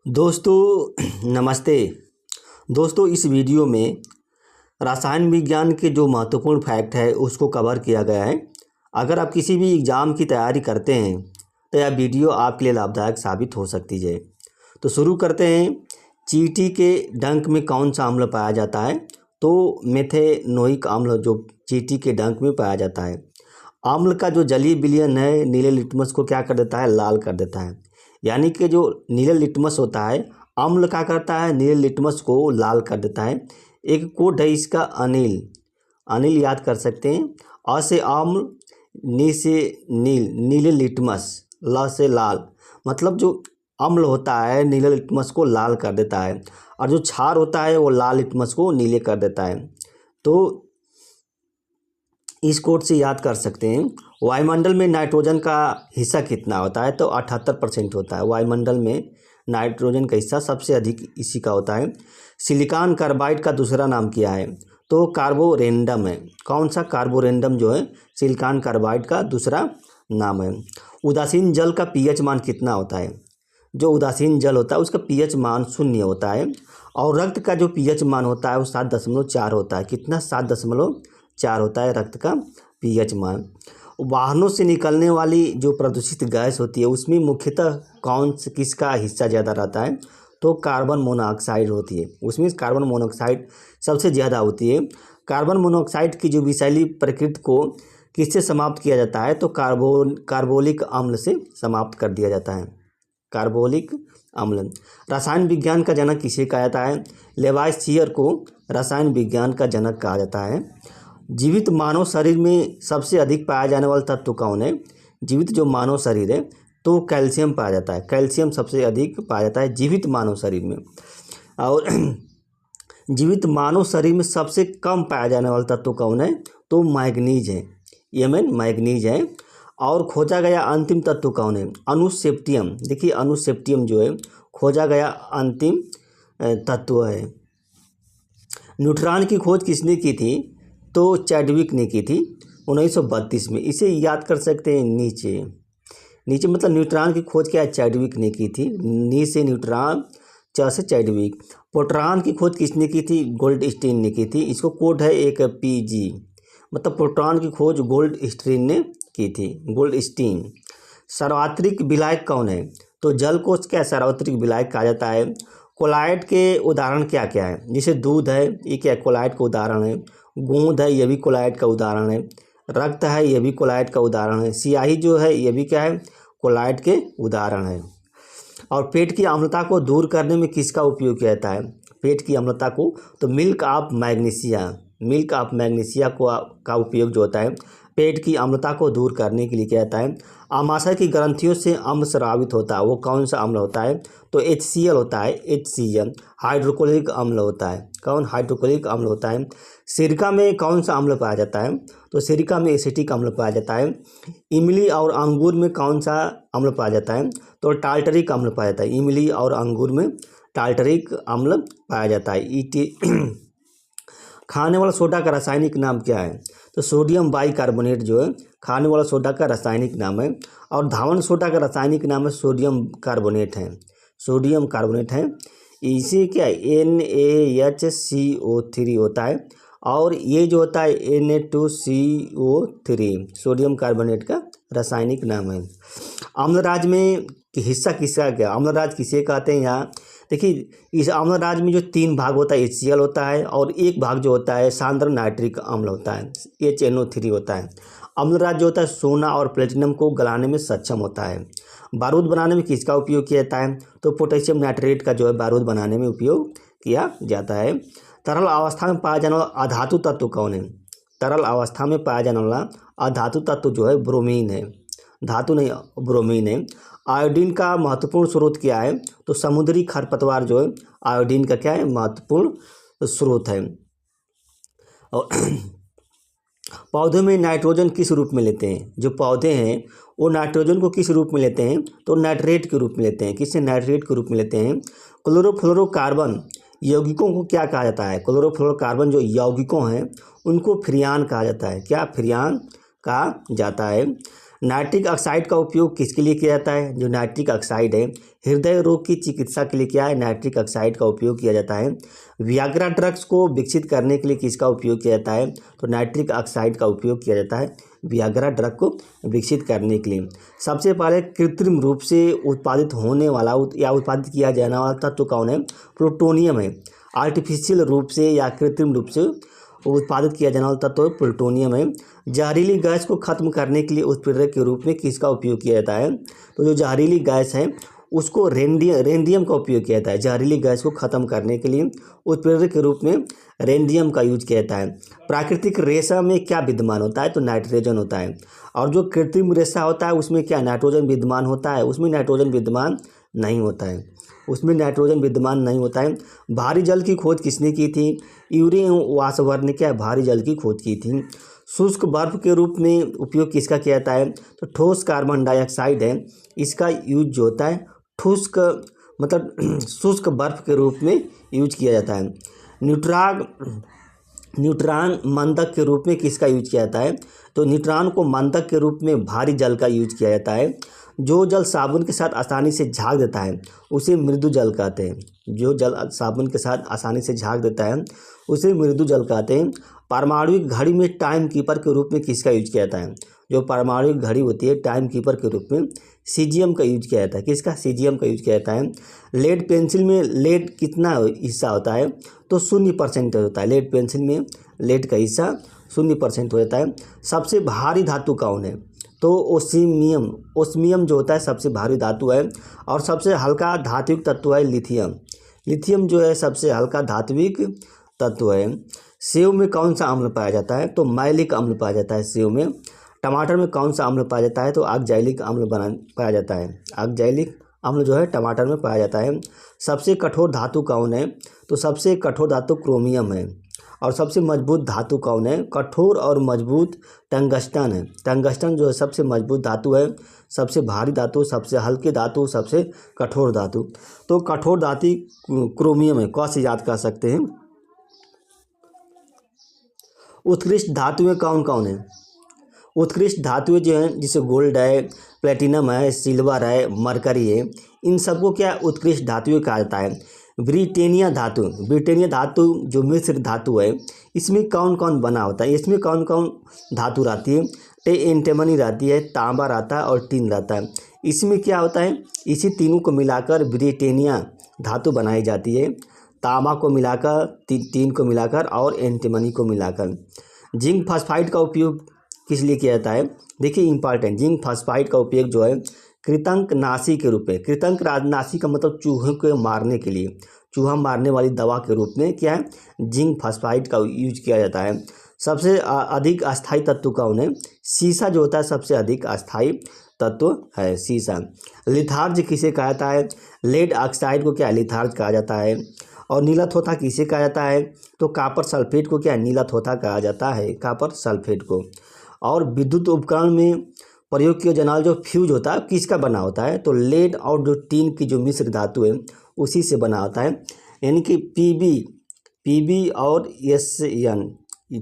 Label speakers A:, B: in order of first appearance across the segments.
A: दोस्तों नमस्ते। दोस्तों इस वीडियो में रसायन विज्ञान के जो महत्वपूर्ण फैक्ट है उसको कवर किया गया है। अगर आप किसी भी एग्ज़ाम की तैयारी करते हैं तो यह वीडियो आपके लिए लाभदायक साबित हो सकती है। तो शुरू करते हैं। चींटी के डंक में कौन सा अम्ल पाया जाता है? तो मेथेनोइक अम्ल जो चींटी के डंक में पाया जाता है। अम्ल का जो जलीय विलयन है नीले लिटमस को क्या कर देता है? लाल कर देता है। यानी कि जो नीले लिटमस होता है अम्ल क्या करता है? नीले लिटमस को लाल कर देता है। एक कोड है इसका अनिल। अनिल याद कर सकते हैं। अ से अम्ल, नी से नील, नीले लिटमस, ल से लाल। मतलब जो अम्ल होता है नीले लिटमस को लाल कर देता है और जो क्षार होता है वो लाल लिटमस को नीले कर देता है। तो इस कोड से याद कर सकते हैं। वायुमंडल में नाइट्रोजन का हिस्सा कितना होता है? तो 78% होता है। वायुमंडल में नाइट्रोजन का हिस्सा सबसे अधिक इसी का होता है। सिलिकॉन कार्बाइड का दूसरा नाम क्या है? तो कार्बोरेंडम है। कौन सा? कार्बोरेंडम जो है सिलिकॉन कार्बाइड का दूसरा नाम है। उदासीन जल का पीएच मान कितना होता है? जो उदासीन जल होता है उसका पीएच मान 0 होता है। और रक्त का जो पीएच मान होता है वो 7.4 होता है। कितना? 7.4 होता है रक्त का पीएच मान। वाहनों से निकलने वाली जो प्रदूषित गैस होती है उसमें मुख्यतः किसका हिस्सा ज़्यादा रहता है? तो कार्बन मोनोऑक्साइड होती है। उसमें कार्बन मोनोऑक्साइड सबसे ज़्यादा होती है। कार्बन मोनोऑक्साइड की जो विषैली प्रकृति को किससे समाप्त किया जाता है? तो कार्बोलिक अम्ल से समाप्त कर दिया जाता है। कार्बोलिक अम्ल। रसायन विज्ञान का जनक किसे कहा जाता है? लेवाइसियर को रसायन विज्ञान का जनक कहा जाता है। जीवित मानव शरीर में सबसे अधिक पाया जाने वाला तत्व कौन है? जीवित जो मानव शरीर है तो कैल्शियम पाया जाता है। कैल्शियम सबसे अधिक पाया जाता है जीवित मानव शरीर में। और जीवित मानव शरीर में सबसे कम पाया जाने वाला तत्व कौन है? तो मैग्नीज है। मैग्नीज है। और खोजा गया अंतिम तत्व कौन है? अनुसेप्टियम। देखिए अनुसेप्टियम जो है खोजा गया अंतिम तत्व है। न्यूट्रॉन की खोज किसने की थी? तो चैडविक ने की थी 1932 में। इसे याद कर सकते हैं नीचे मतलब न्यूट्रॉन की खोज क्या है? चैडविक ने की थी। नी से न्यूट्रॉन, च से चैडविक। प्रोटॉन की खोज किसने की थी? गोल्डस्टीन ने की थी। इसको कोड है एक PG। मतलब प्रोटॉन की खोज गोल्डस्टीन ने की थी। गोल्डस्टीन। सार्वत्रिक विलायक कौन है? तो जल को क्या सार्वत्रिक विलायक कहा जाता है। कोलाइड के उदाहरण क्या क्या है? जैसे दूध है, ये क्या कोलाइड का उदाहरण है। गोंद है, ये भी कोलाइड का उदाहरण है। रक्त है, ये भी कोलाइड का उदाहरण है। स्याही जो है ये भी क्या है? कोलाइड के उदाहरण है। और पेट की अम्लता को दूर करने में किसका उपयोग किया जाता है? पेट की अम्लता को तो मिल्क ऑफ मैग्नीशिया का उपयोग जो होता है पेट की अम्लता को दूर करने के लिए किया जाता है। आमाशय की ग्रंथियों से अम्ल स्रावित होता है, वो कौन सा अम्ल होता है? तो HCl होता है। HCl हाइड्रोक्लोरिक अम्ल होता है। कौन? हाइड्रोक्लोरिक अम्ल होता है। सिरका में कौन सा अम्ल पाया जाता है? तो सिरका में एसिटिक अम्ल पाया जाता है। इमली और अंगूर में कौन सा अम्ल पाया जाता है? तो टार्टरिक अम्ल पाया जाता है। इमली और अंगूर में टार्टरिक अम्ल पाया जाता है। खाने वाला सोडा का रासायनिक नाम क्या है? तो सोडियम बाइकार्बोनेट जो है खाने वाला सोडा का रासायनिक नाम है। और धावन सोडा का रासायनिक नाम है सोडियम कार्बोनेट है। इसे क्या NaHCO3 होता है। और ये जो होता है Na2CO3 सोडियम कार्बोनेट का रासायनिक नाम है। अम्लराज में हिस्सा किसका क्या? अम्लराज किसे कहते हैं? यहाँ देखिए इस अम्लराज में जो 3 भाग होता है HCl होता है और एक भाग जो होता है सांद्र नाइट्रिक अम्ल होता है HNO3 होता है। अम्लराज जो होता है सोना और प्लेटिनम को गलाने में सक्षम होता है। बारूद बनाने में किसका उपयोग किया जाता है? तो पोटेशियम नाइट्रेट का जो है बारूद बनाने में उपयोग किया जाता है। तरल अवस्था में पाया जाने वाला अधातु तत्व कौन है? तरल अवस्था में पाया जाने वाला अधातु तत्व जो है ब्रोमीन है। धातु नहीं, ब्रोमीन है। आयोडीन का महत्वपूर्ण स्रोत क्या है? तो समुद्री खरपतवार जो है आयोडीन का क्या है? महत्वपूर्ण स्रोत है। और पौधों में नाइट्रोजन किस रूप में लेते हैं? जो पौधे हैं वो नाइट्रोजन को किस रूप में लेते हैं? तो नाइट्रेट के रूप में लेते हैं। किससे? नाइट्रेट के रूप में लेते हैं। क्लोरोफ्लोरोकार्बन यौगिकों को क्या कहा जाता है? क्लोरोफ्लोरोकार्बन जो यौगिकों हैं उनको फ्रियान कहा जाता है। क्या? फ्रियान कहा जाता है। नाइट्रिक ऑक्साइड का उपयोग किसके लिए किया जाता है? जो नाइट्रिक ऑक्साइड है हृदय रोग की चिकित्सा के लिए क्या है, नाइट्रिक ऑक्साइड का उपयोग किया जाता है। वियाग्रा ड्रग्स को विकसित करने के लिए किसका उपयोग किया जाता है, तो नाइट्रिक ऑक्साइड का उपयोग किया जाता है वियाग्रा ड्रग को विकसित करने के लिए। सबसे पहले कृत्रिम रूप से उत्पादित होने वाला या उत्पादित किया जाने वाला तत्व कौन है, प्लूटोनियम है। आर्टिफिशियल रूप से या कृत्रिम रूप से उत्पादित किया जाने वाला तत्व प्लूटोनियम है। जहरीली गैस को खत्म करने के लिए उत्प्रेरक के रूप में किसका उपयोग किया जाता है, तो जो जहरीली गैस है उसको रेंडियम का उपयोग किया जाता है। जहरीली गैस को खत्म करने के लिए उत्प्रेरक के रूप में रेंडियम का यूज किया जाता है। प्राकृतिक रेशा में क्या विद्यमान होता है, तो नाइट्रोजन होता है। और जो कृत्रिम रेशा होता है उसमें क्या नाइट्रोजन विद्यमान होता है, उसमें नाइट्रोजन विद्यमान नहीं होता है, उसमें नाइट्रोजन विद्यमान नहीं होता है। भारी जल की खोज किसने की थी, यूरी वासवर ने क्या भारी जल की खोज की थी। शुष्क बर्फ के रूप में उपयोग किसका किया जाता है, तो ठोस कार्बन डाइऑक्साइड है, इसका यूज जो होता है ठुष्क मतलब शुष्क बर्फ के रूप में यूज किया जाता है। न्यूट्रॉन मंदक के रूप में किसका यूज किया जाता है, तो न्यूट्रॉन को मंदक के रूप में भारी जल का यूज किया जाता है। जो जल साबुन के साथ आसानी से झाग देता है उसे मृदु जल कहते हैं। जो जल साबुन के साथ आसानी से झाग देता है उसे मृदु जल कहते हैं। पारमाणविक घड़ी में टाइम कीपर के रूप में किसका यूज किया जाता है, जो पारमाणविक घड़ी होती है टाइम कीपर के रूप में सीजियम का यूज किया जाता है। किसका, सीजियम का यूज किया जाता है। लेड पेंसिल में लेड कितना हिस्सा होता है, तो 0% होता है। लेड पेंसिल में लेड का हिस्सा 0% हो जाता है। सबसे भारी धातु कौन है, तो ओस्मियम। ओस्मियम जो होता है सबसे भारी धातु है। और सबसे हल्का धात्विक तत्व है लिथियम। लिथियम जो है सबसे हल्का धात्विक तत्व है। सेव में कौन सा अम्ल पाया जाता है, तो मैलिक अम्ल पाया जाता है सेव में। टमाटर में कौन सा अम्ल पाया जाता है, तो ऑक्जैलिक अम्ल पाया जाता है। ऑक्जैलिक अम्ल जो है टमाटर में पाया जाता है। सबसे कठोर धातु कौन है, तो सबसे कठोर धातु क्रोमियम है। और सबसे मजबूत धातु कौन है, कठोर और मजबूत टंगस्टन है। टंगस्टन जो है सबसे मजबूत धातु है, सबसे भारी धातु, सबसे हल्के धातु, सबसे कठोर धातु। तो कठोर धातु क्रोमियम है, क से याद कर सकते हैं। उत्कृष्ट धातुएं कौन कौन है, उत्कृष्ट धातुएं जो हैं जैसे गोल्ड है, प्लेटिनम है, सिल्वर है, मरकरी है, इन सबको क्या उत्कृष्ट धातुएं कहा जाता है। ब्रिटेनिया धातु, ब्रिटेनिया धातु जो मिश्र धातु है, इसमें कौन कौन बना होता है, इसमें कौन कौन धातु रहती है, एंटीमनी रहती है, तांबा रहता है और टिन रहता है। इसमें क्या होता है, इसी तीनों को मिलाकर ब्रिटेनिया धातु बनाई जाती है। तांबा को मिलाकर, टिन को मिलाकर और एंटीमनी को मिलाकर। जिंक फास्फाइड का उपयोग किस लिए किया जाता है, देखिए इंपॉर्टेंट, जिंक फास्फाइड का उपयोग जो है कृंतकनाशी के रूप में, कृंतकनाशी का मतलब चूहे को मारने के लिए, चूहा मारने वाली दवा के रूप में क्या है, जिंक फास्फाइड का यूज किया जाता है। सबसे अधिक अस्थायी तत्व कौन है, सीसा जो होता है सबसे अधिक अस्थायी तत्व है सीसा। लिथार्ज किसे कहा जाता है, लेड ऑक्साइड को क्या लिथार्ज कहा जाता है। और नीला थोथा किसे कहा जाता है, तो कॉपर सल्फेट को क्या नीला थोथा कहा जाता है, कॉपर सल्फेट को। और विद्युत उपकरण में प्रयोग किया जाने वाला जो फ्यूज होता है किसका बना होता है, तो लेड और जो टीन की जो मिश्र धातु है उसी से बना होता है। यानी कि पीबी और SN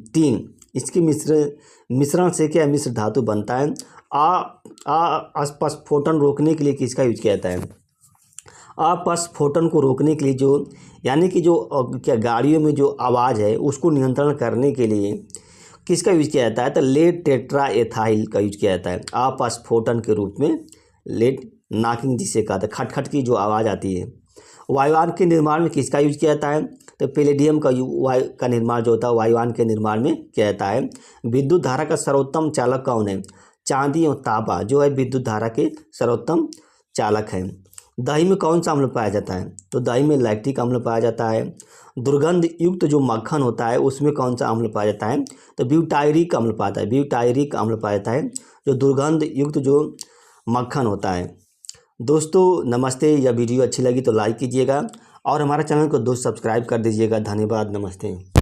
A: टीन, इसके मिश्रण से क्या मिश्र धातु बनता है। अपस्फोटन रोकने के लिए किसका यूज किया जाता है, अपस्फोटन को रोकने के लिए जो यानी कि जो क्या गाड़ियों में जो आवाज़ है उसको नियंत्रण करने के लिए किसका यूज किया जाता है, तो लेड टेट्रा एथाइल का यूज किया जाता है अपस्फोटन के रूप में। लेड नॉकिंग जिसे कहते हैं, खटखट की जो आवाज़ आती है। वायुयान के निर्माण में किसका यूज किया जाता है, तो पैलेडियम का निर्माण जो होता है वायुयान के निर्माण में किया जाता है। विद्युत धारा का सर्वोत्तम चालक कौन है, चांदी और तांबा जो है विद्युत धारा के सर्वोत्तम चालक हैं। दही में कौन सा अम्ल पाया जाता है, तो दही में लैक्टिक अम्ल पाया जाता है। दुर्गंध युक्त जो मक्खन होता है उसमें कौन सा अम्ल पाया जाता है, तो ब्यूटायरिक अम्ल पाता है, ब्यूटायरिक अम्ल पाया जाता है जो दुर्गंध युक्त जो मक्खन होता है। दोस्तों नमस्ते, यह वीडियो अच्छी लगी तो लाइक कीजिएगा और हमारे चैनल को दोस्त सब्सक्राइब कर दीजिएगा। धन्यवाद, नमस्ते।